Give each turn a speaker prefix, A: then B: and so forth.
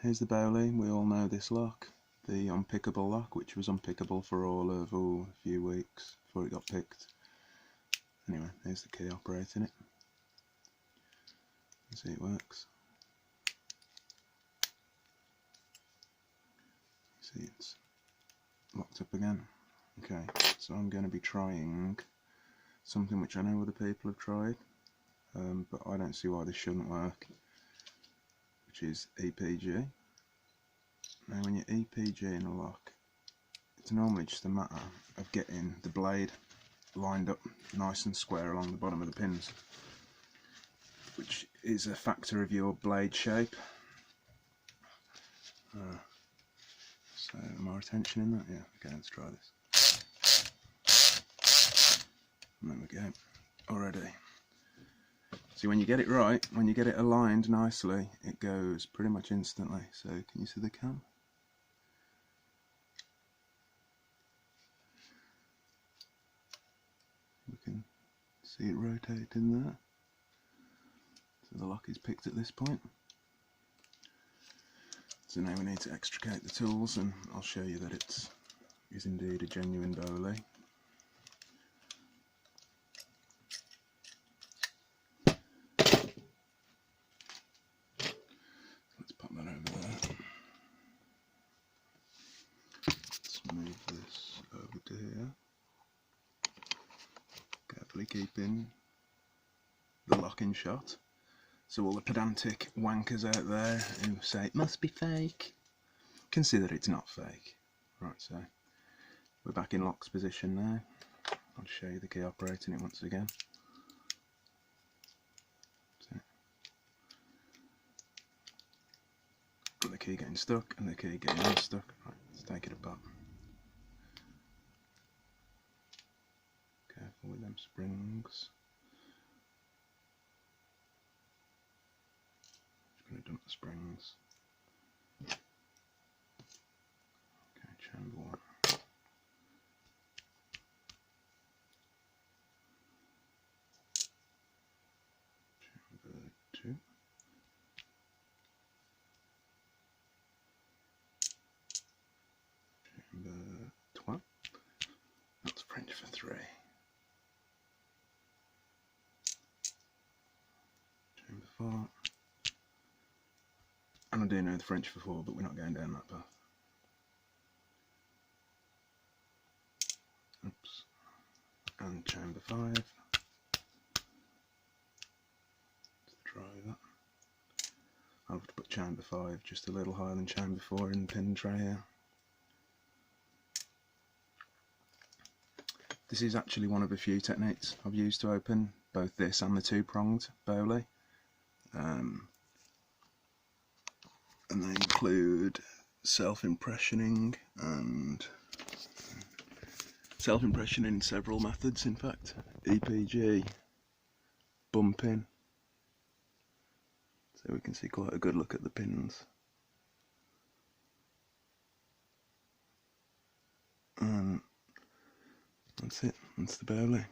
A: here's the Bowley. We all know this lock, the unpickable lock, which was unpickable for all of a few weeks before it got picked. Anyway, here's the key operating it. You see it works. You see it's locked up again. Okay, so I'm going to be trying something which I know other people have tried, but I don't see why this shouldn't work, which is EPG. Now when you EPG in a lock, it's normally just a matter of getting the blade lined up nice and square along the bottom of the pins, which is a factor of your blade shape. So more attention in that? Yeah, okay, let's try this. And there we go, already. See, when you get it right, when you get it aligned nicely, it goes pretty much instantly. So can you see the cam? You can see it rotating there. So the lock is picked at this point. So now we need to extricate the tools, and I'll show you that it is indeed a genuine Bowley. Let's pop that over there. Let's move this over to here. Carefully keeping the lock in shot. So all the pedantic wankers out there who say it must be fake, consider it's not fake. Right, so we're back in lock's position now. I'll show you the key operating it once again. So, got the key getting stuck and the key getting unstuck. Right, let's take it apart. Careful with them springs. Going to dump the springs. Okay, chamber 1. Chamber 2. Chamber 12. That's French for 3. Chamber 4. And I do know the French for 4, but we're not going down that path. Oops. And chamber 5. Let's try that. I'll have to put chamber 5 just a little higher than chamber 4 in the pin tray here. This is actually one of a few techniques I've used to open both this and the two-pronged Bowley. And they include self-impressioning and self-impressioning several methods, in fact. EPG, bumping. So we can see quite a good look at the pins. And that's it, that's the Bowley.